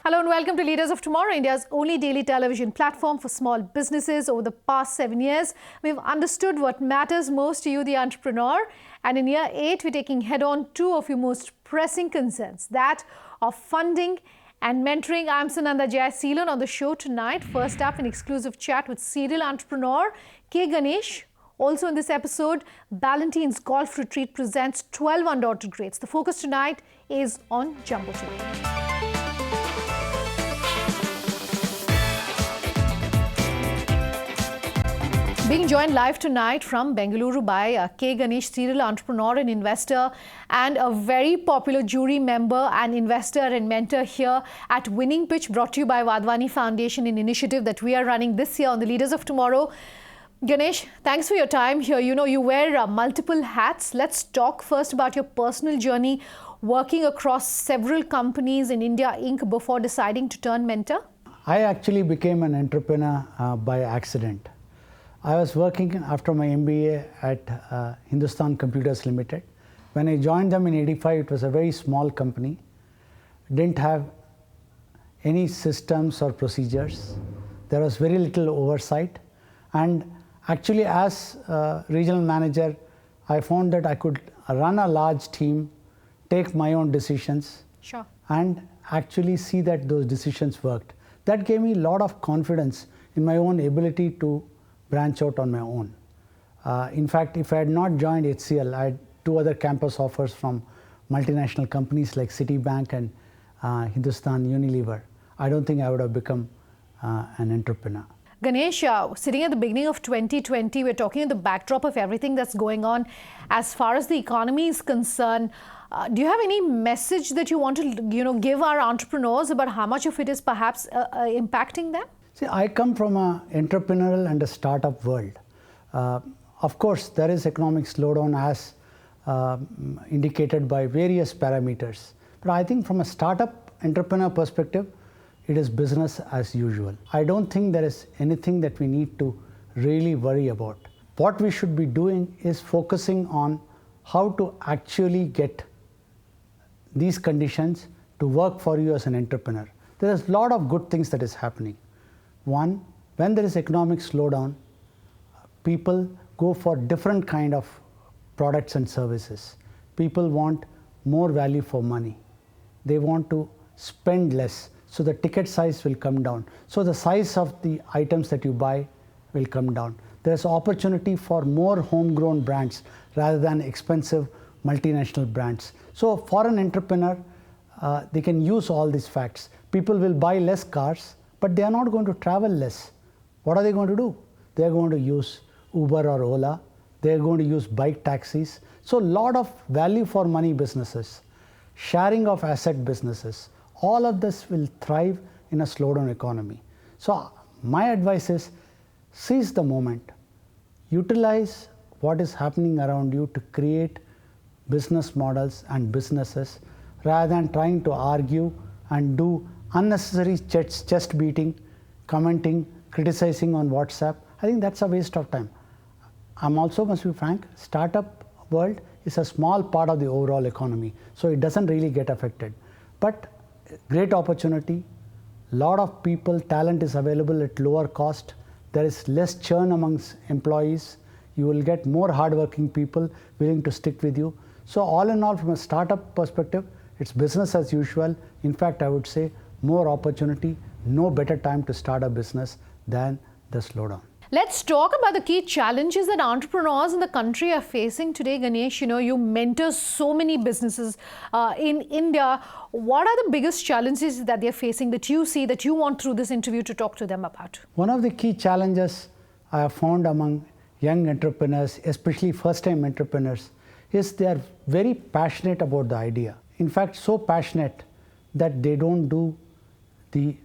Hello and welcome to Leaders of Tomorrow, India's only daily television platform for small businesses. Over the past 7 years, we've understood what matters most to you, the entrepreneur. And in year 8, we're taking head-on 2 of your most pressing concerns, that of funding and mentoring. I'm Sunanda Jayasheelan on the show tonight. First up, an exclusive chat with serial entrepreneur Ganesh. Also in this episode, Ballantine's Golf Retreat presents 12 Undaunted Greats. The focus tonight is on Jumbotail. Being joined live tonight from Bengaluru by Ganesh, serial entrepreneur and investor, and a very popular jury member and investor and mentor here at Winning Pitch, brought to you by Vadvani Foundation, an initiative that we are running this year on the Leaders of Tomorrow. Ganesh, thanks for your time here. You know, you wear multiple hats. Let's talk first about your personal journey working across several companies in India Inc. before deciding to turn mentor. I actually became an entrepreneur by accident. I was working after my MBA at Hindustan Computers Limited. When I joined them in '85, it was a very small company. Didn't have any systems or procedures. There was very little oversight. And actually, as regional manager, I found that I could run a large team, take my own decisions, Sure. and actually see that those decisions worked. That gave me a lot of confidence in my own ability to branch out on my own. In fact, if I had not joined HCL, I had 2 other campus offers from multinational companies like Citibank and Hindustan Unilever. I don't think I would have become an entrepreneur. Ganesh, sitting at the beginning of 2020, we're talking in the backdrop of everything that's going on as far as the economy is concerned. Do you have any message that you want to give our entrepreneurs about how much of it is perhaps impacting them? See, I come from an entrepreneurial and a startup world. Of course, there is economic slowdown as indicated by various parameters. But I think from a startup entrepreneur perspective, it is business as usual. I don't think there is anything that we need to really worry about. What we should be doing is focusing on how to actually get these conditions to work for you as an entrepreneur. There is a lot of good things that is happening. One, when there is economic slowdown, people go for different kind of products and services. People want more value for money. They want to spend less, so the ticket size will come down. So the size of the items that you buy will come down. There's opportunity for more homegrown brands rather than expensive multinational brands. So for an entrepreneur, they can use all these facts. People will buy less cars, but they are not going to travel less. What are they going to do? They are going to use Uber or Ola. They are going to use bike taxis. So a lot of value for money businesses, sharing of asset businesses, all of this will thrive in a slowdown economy. So my advice is seize the moment. Utilize what is happening around you to create business models and businesses rather than trying to argue and do unnecessary chest beating, commenting, criticizing on WhatsApp. I think that's a waste of time. I'm also, must be frank, startup world is a small part of the overall economy, so it doesn't really get affected. But great opportunity, lot of people, talent is available at lower cost. There is less churn amongst employees. You will get more hardworking people willing to stick with you. So all in all, from a startup perspective, it's business as usual. In fact, I would say more opportunity, no better time to start a business than the slowdown. Let's talk about the key challenges that entrepreneurs in the country are facing today. Ganesh, you mentor so many businesses in India. What are the biggest challenges that they're facing that you see, that you want through this interview to talk to them about? One of the key challenges I have found among young entrepreneurs, especially first-time entrepreneurs, is they are very passionate about the idea. In fact, so passionate that they don't do the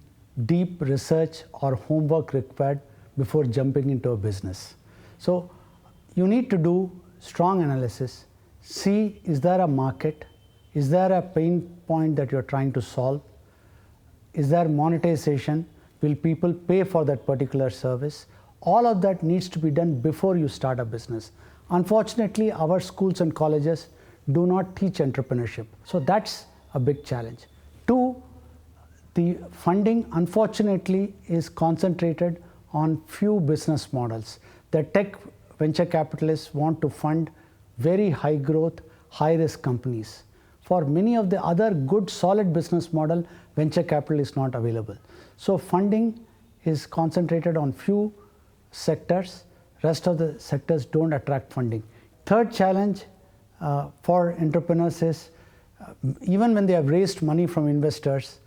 deep research or homework required before jumping into a business. So you need to do strong analysis, see is there a market, is there a pain point that you're trying to solve, is there monetization, will people pay for that particular service? All of that needs to be done before you start a business. Unfortunately, our schools and colleges do not teach entrepreneurship. So that's a big challenge. Two, the funding unfortunately is concentrated on few business models. The tech venture capitalists want to fund very high growth, high risk companies. For many of the other good solid business model, venture capital is not available. So funding is concentrated on few sectors, rest of the sectors don't attract funding. Third challenge for entrepreneurs is even when they have raised money from investors,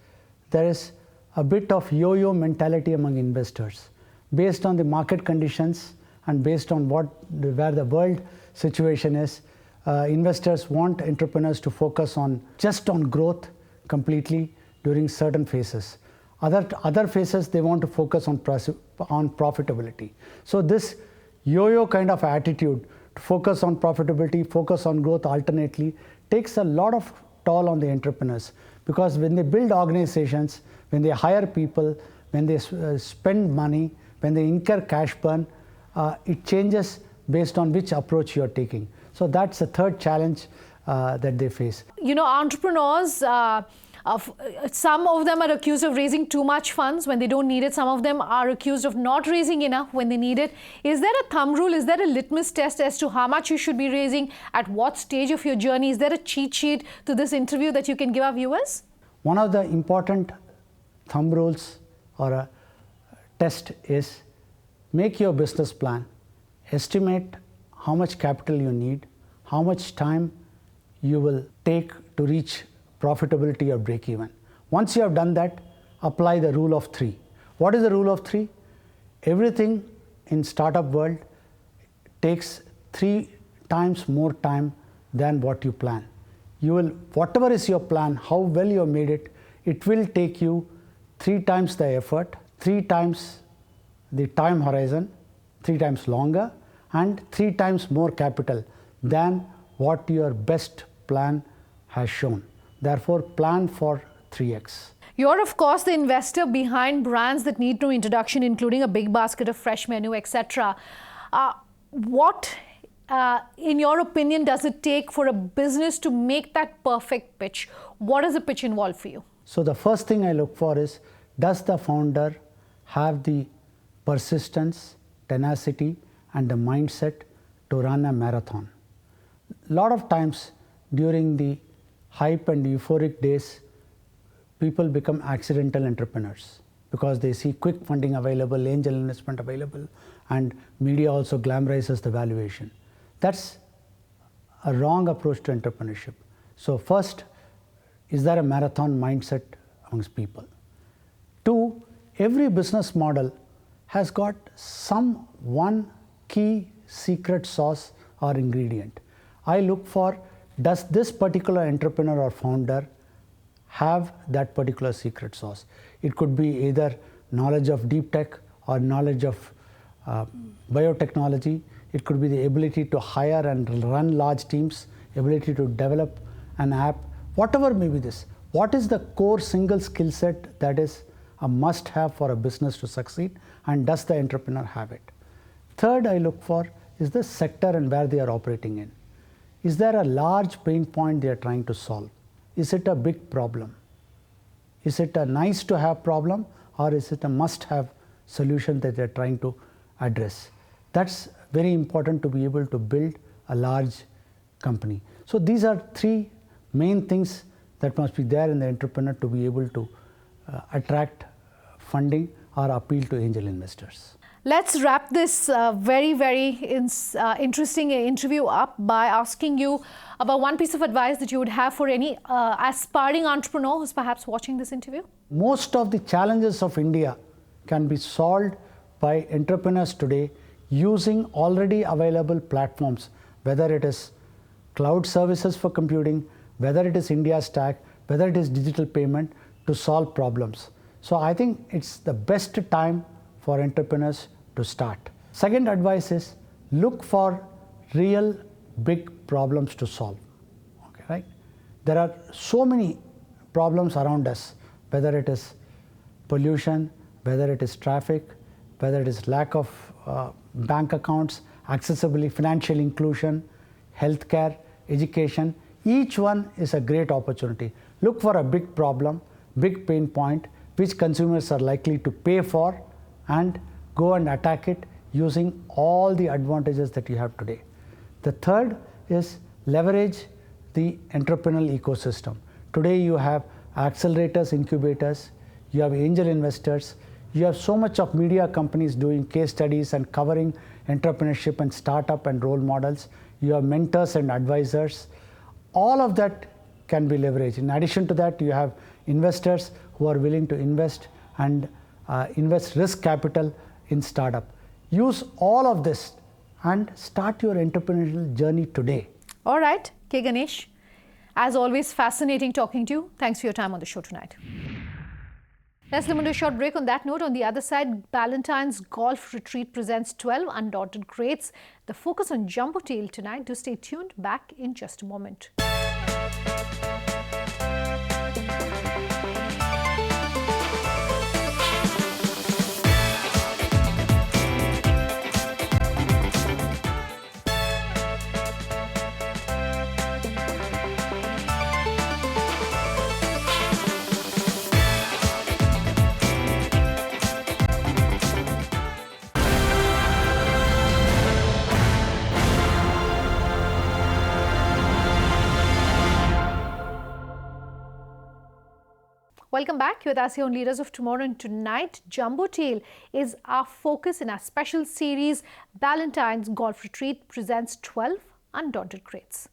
there is a bit of yo-yo mentality among investors. Based on the market conditions and based on where the world situation is, investors want entrepreneurs to focus just on growth completely during certain phases. Other phases they want to focus on profitability. So this yo-yo kind of attitude to focus on profitability, focus on growth alternately takes a lot of toll on the entrepreneurs, because when they build organizations, when they hire people, when they spend money, when they incur cash burn, it changes based on which approach you are taking. So that's the third challenge that they face. You know, entrepreneurs, some of them are accused of raising too much funds when they don't need it. Some of them are accused of not raising enough when they need it. Is there a thumb rule? Is there a litmus test as to how much you should be raising at what stage of your journey? Is there a cheat sheet to this interview that you can give our viewers? One of the important thumb rules or a test is make your business plan, estimate how much capital you need, how much time you will take to reach profitability or break even. Once you have done that, apply the rule of 3. What is the rule of 3? Everything in startup world takes 3 times more time than what you plan. Whatever is your plan, how well you have made it, it will take you 3 times the effort, 3 times the time horizon, 3 times longer, and 3 times more capital than what your best plan has shown. Therefore, plan for 3x. You're, of course, the investor behind brands that need no introduction, including a big basket of fresh menu, etc. What, in your opinion, does it take for a business to make that perfect pitch? What does a pitch involve for you? So the first thing I look for is, does the founder have the persistence, tenacity, and the mindset to run a marathon? A lot of times during the hype and euphoric days, people become accidental entrepreneurs because they see quick funding available, angel investment available, and media also glamorizes the valuation. That's a wrong approach to entrepreneurship. So first, is there a marathon mindset amongst people? 2, every business model has got one key secret sauce or ingredient. I look for, does this particular entrepreneur or founder have that particular secret sauce? It could be either knowledge of deep tech or knowledge of biotechnology. It could be the ability to hire and run large teams, ability to develop an app, whatever may be this. What is the core single skill set that is a must have for a business to succeed, and does the entrepreneur have it? Third, I look for is the sector and where they are operating in. Is there a large pain point they are trying to solve? Is it a big problem? Is it a nice to have problem, or is it a must have solution that they are trying to address? That's very important to be able to build a large company. So these are 3 main things that must be there in the entrepreneur to be able to attract funding or appeal to angel investors. Let's wrap this very interesting interview up by asking you about one piece of advice that you would have for any aspiring entrepreneur who's perhaps watching this interview. Most of the challenges of India can be solved by entrepreneurs today using already available platforms, whether it is cloud services for computing, whether it is India Stack, whether it is digital payment, to solve problems. So I think it's the best time for entrepreneurs to start. Second advice is, look for real big problems to solve. Okay, right? There are so many problems around us, whether it is pollution, whether it is traffic, whether it is lack of bank accounts, accessibility, financial inclusion, healthcare, education. Each one is a great opportunity. Look for a big problem, big pain point, which consumers are likely to pay for, and go and attack it using all the advantages that you have today. The third is leverage the entrepreneurial ecosystem. Today you have accelerators, incubators, you have angel investors, you have so much of media companies doing case studies and covering entrepreneurship and startup and role models. You have mentors and advisors. All of that can be leveraged. In addition to that, you have investors who are willing to invest and invest risk capital in startup. Use all of this and start your entrepreneurial journey today. All right, K. Ganesh, as always, fascinating talking to you. Thanks for your time on the show tonight. Let's limit a short break. On that note, on the other side, Ballantine's Golf Retreat presents 12 Undaunted Greats. The focus on Jumbotail tonight. Do stay tuned. Back in just a moment. Welcome back. You're with us here on Leaders of Tomorrow, and tonight Jumbotail is our focus in our special series. Ballantine's Golf Retreat presents 12 Undaunted Greats.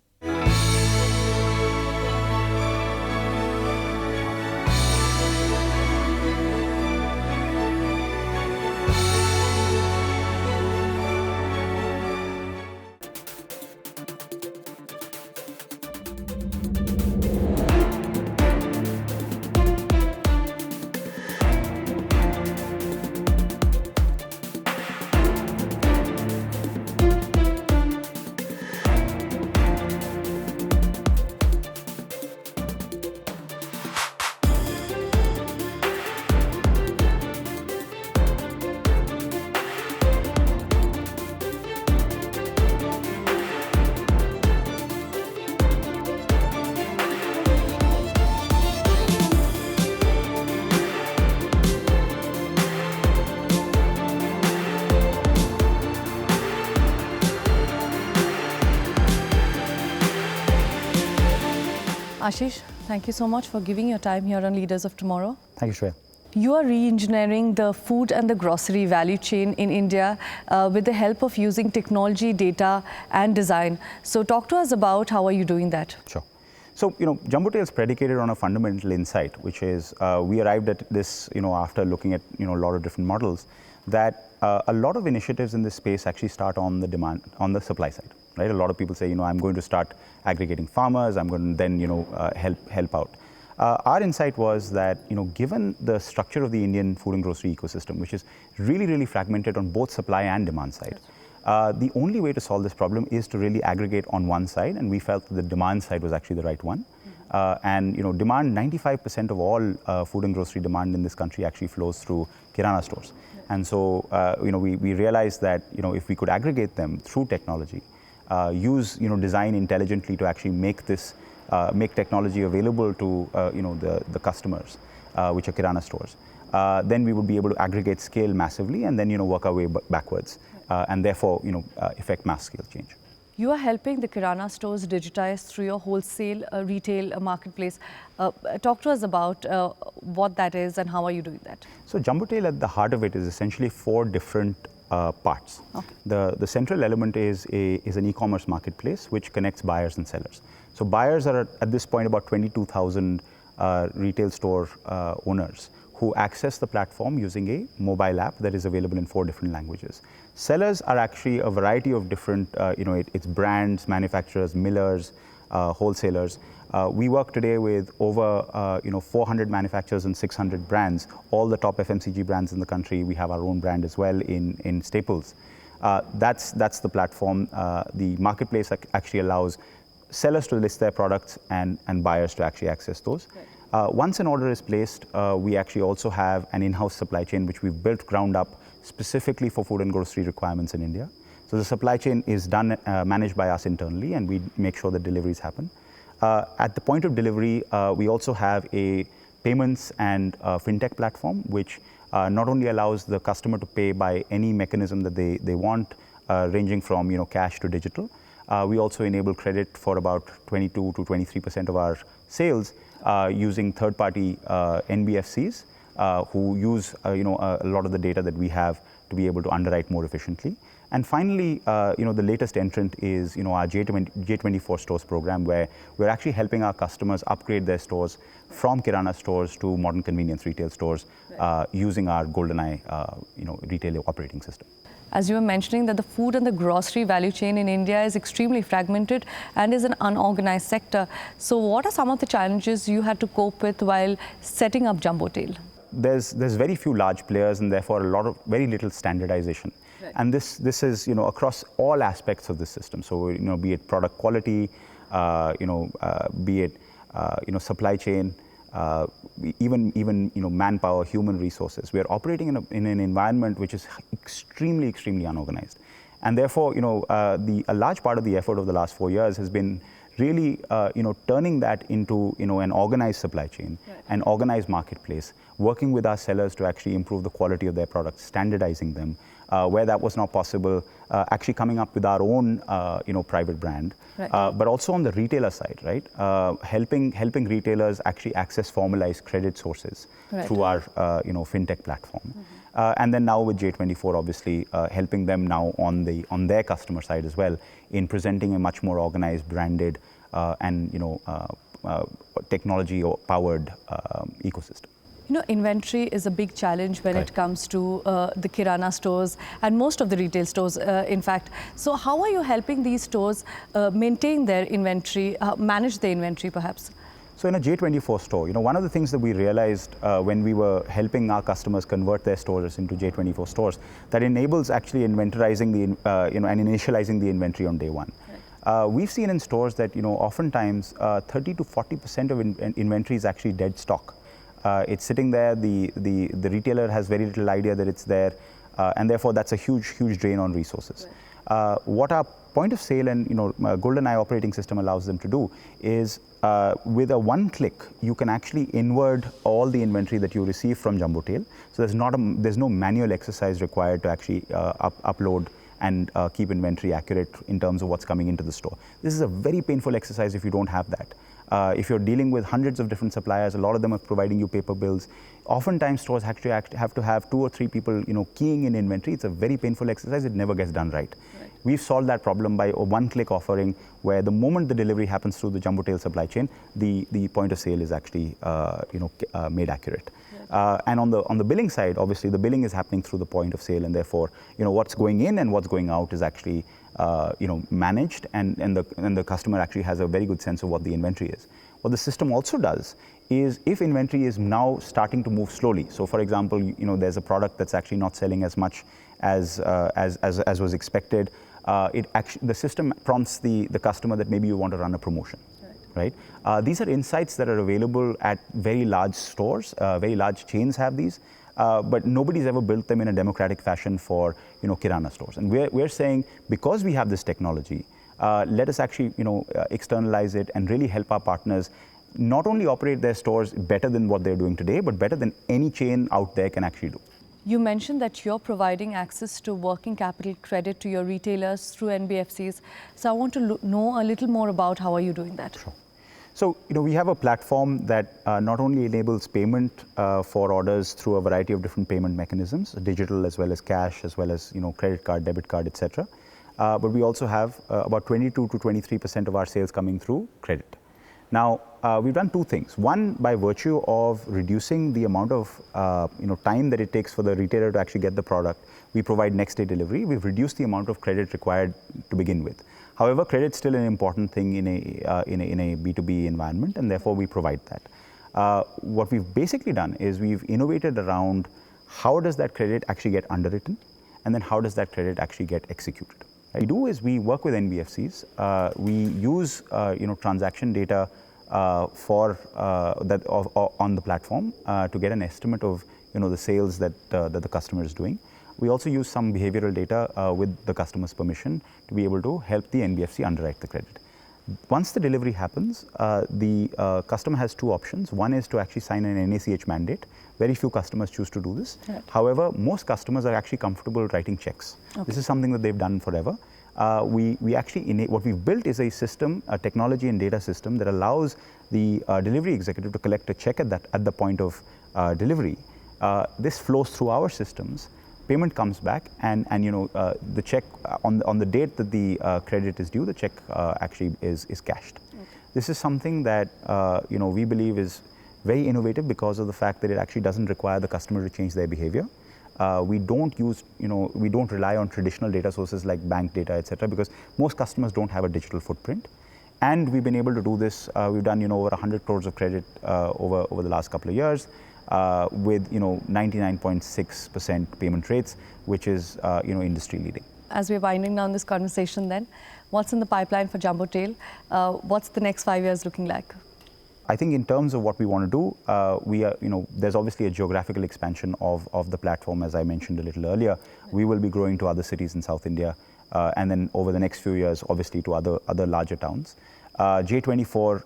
Ashish, thank you so much for giving your time here on Leaders of Tomorrow. Thank you, Shreya. You are re-engineering the food and the grocery value chain in India with the help of using technology, data and design. So talk to us about how are you doing that? Sure. So, Jumbotail is predicated on a fundamental insight, which is we arrived at this, after looking at, a lot of different models, that a lot of initiatives in this space actually start on the demand, on the supply side, right? A lot of people say, I'm going to start aggregating farmers, I'm going to then, help out. Our insight was that, given the structure of the Indian food and grocery ecosystem, which is really, really fragmented on both supply and demand side, the only way to solve this problem is to really aggregate on one side, and we felt that the demand side was actually the right one. And demand, 95% of all food and grocery demand in this country actually flows through Kirana stores. And so, we realized that, if we could aggregate them through technology, use, design intelligently to actually make this, make technology available to, the customers, which are Kirana stores, then we would be able to aggregate scale massively and then, work our way backwards and therefore, effect mass scale change. You are helping the Kirana stores digitize through your wholesale retail marketplace. Talk to us about what that is and how are you doing that? So Jumbotail, at the heart of it, is essentially 4 different parts. Okay. The central element is an e-commerce marketplace which connects buyers and sellers. So buyers are at this point about 22,000 retail store owners who access the platform using a mobile app that is available in 4 different languages. Sellers are actually a variety of different, it's brands, manufacturers, millers, wholesalers. We work today with over 400 manufacturers and 600 brands, all the top FMCG brands in the country. We have our own brand as well in staples. That's the platform. The marketplace actually allows sellers to list their products and buyers to actually access those. Right. Once an order is placed, we actually also have an in-house supply chain which we've built ground up specifically for food and grocery requirements in India. So the supply chain is done, managed by us internally, and we make sure that deliveries happen. At the point of delivery, we also have a payments and fintech platform which not only allows the customer to pay by any mechanism that they want, ranging from cash to digital. We also enable credit for about 22 to 23% of our sales using third-party NBFCs who use a lot of the data that we have to be able to underwrite more efficiently. And finally, the latest entrant is our J24 stores program, where we're actually helping our customers upgrade their stores from Kirana stores to modern convenience retail stores, right, using our GoldenEye retail operating system. As you were mentioning, that the food and the grocery value chain in India is extremely fragmented and is an unorganized sector. So what are some of the challenges you had to cope with while setting up Jumbotail? There's very few large players, and therefore very little standardization. Right. And this is across all aspects of the system. So be it product quality, be it supply chain, even manpower, human resources. We are operating in an environment which is extremely unorganized, and therefore a large part of the effort of the last 4 years has been really turning that into an organized supply chain, right, an organized marketplace, working with our sellers to actually improve the quality of their products, standardizing them. Where that was not possible, actually coming up with our own private brand, right, but also on the retailer side, right? Helping retailers actually access formalized credit sources, right, through our fintech platform. Mm-hmm. And then now with J24, obviously helping them now on their customer side as well in presenting a much more organized, branded and technology powered ecosystem. Inventory is a big challenge when, right, it comes to the Kirana stores and most of the retail stores, in fact. So how are you helping these stores maintain their inventory, manage their inventory perhaps? So in a J24 store, one of the things that we realized when we were helping our customers convert their stores into J24 stores, that enables actually inventorizing and initializing the inventory on day one. Right. We've seen in stores that oftentimes 30 to 40% of inventory is actually dead stock. It's sitting there, the retailer has very little idea that it's there, and therefore that's a huge drain on resources. Right. What our point of sale and GoldenEye operating system allows them to do is with a one click you can actually invert all the inventory that you receive from Jumbotail. So there's no manual exercise required to actually upload and keep inventory accurate in terms of what's coming into the store. This is a very painful exercise if you don't have that. If you're dealing with hundreds of different suppliers, a lot of them are providing you paper bills. Oftentimes stores actually have to have 2 or 3 people keying in inventory. It's a very painful exercise. It never gets done right. Right. We've solved that problem by a one-click offering where the moment the delivery happens through the Jumbotail supply chain, the point of sale is actually made accurate. Right. And on the billing side, obviously the billing is happening through the point of sale, and therefore what's going in and what's going out is actually managed, and the customer actually has a very good sense of what the inventory is. What the system also does is if inventory is now starting to move slowly, so for example, there's a product that's actually not selling as much as was expected, the system prompts the customer that maybe you want to run a promotion. Right? These are insights that are available at very large stores, very large chains have these, but nobody's ever built them in a democratic fashion for Kirana stores. And we're saying, because we have this technology, let us actually externalize it and really help our partners not only operate their stores better than what they're doing today, but better than any chain out there can actually do. You mentioned that you're providing access to working capital credit to your retailers through NBFCs. So I want to know a little more about how are you doing that? Sure. So we have a platform that not only enables payment for orders through a variety of different payment mechanisms, digital as well as cash, as well as credit card, debit card, etc. But we also have about 22 to 23% of our sales coming through credit. Now, we've done 2 things. One, by virtue of reducing the amount of time that it takes for the retailer to actually get the product, we provide next day delivery. We've reduced the amount of credit required to begin with. However, credit is still an important thing in a B2B environment, and therefore we provide that. What we've basically done is we've innovated around how does that credit actually get underwritten, and then how does that credit actually get executed. What we do is we work with NBFCs. We use transaction data on the platform to get an estimate of the sales that the customer is doing. We also use some behavioral data with the customer's permission to be able to help the NBFC underwrite the credit. Once the delivery happens, the customer has two options. One is to actually sign an NACH mandate. Very few customers choose to do this. Right. However, most customers are actually comfortable writing checks. Okay. This is something that they've done forever. We actually, what we've built is a system, a technology and data system that allows the delivery executive to collect a check at the point of delivery. This flows through our systems. Payment comes back, and the check on the date that the credit is due, the check actually is cashed. Okay. This is something that we believe is very innovative because of the fact that it actually doesn't require the customer to change their behavior. We don't rely on traditional data sources like bank data, etc., because most customers don't have a digital footprint. And we've been able to do this. We've done over 100 crores of credit over the last couple of years. With 99.6% payment rates, which is industry leading. As we're winding down this conversation then, what's in the pipeline for Jumbotail? What's the next 5 years looking like? I think in terms of what we want to do, there's obviously a geographical expansion of the platform, as I mentioned a little earlier. We will be growing to other cities in South India, and then over the next few years, obviously to other larger towns. J24,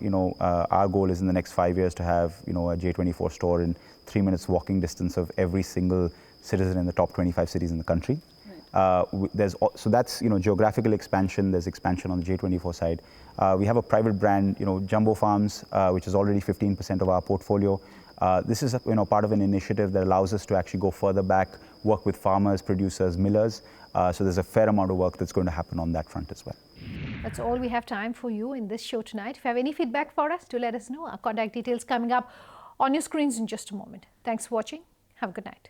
our goal is in the next 5 years to have, a J24 store in 3 minutes walking distance of every single citizen in the top 25 cities in the country. Right. So that's, geographical expansion. There's expansion on the J24 side. We have a private brand, Jumbo Farms, which is already 15% of our portfolio. This is, part of an initiative that allows us to actually go further back, work with farmers, producers, millers. So there's a fair amount of work that's going to happen on that front as well. That's all we have time for you in this show tonight. If you have any feedback for us, do let us know. Our contact details coming up on your screens in just a moment. Thanks for watching. Have a good night.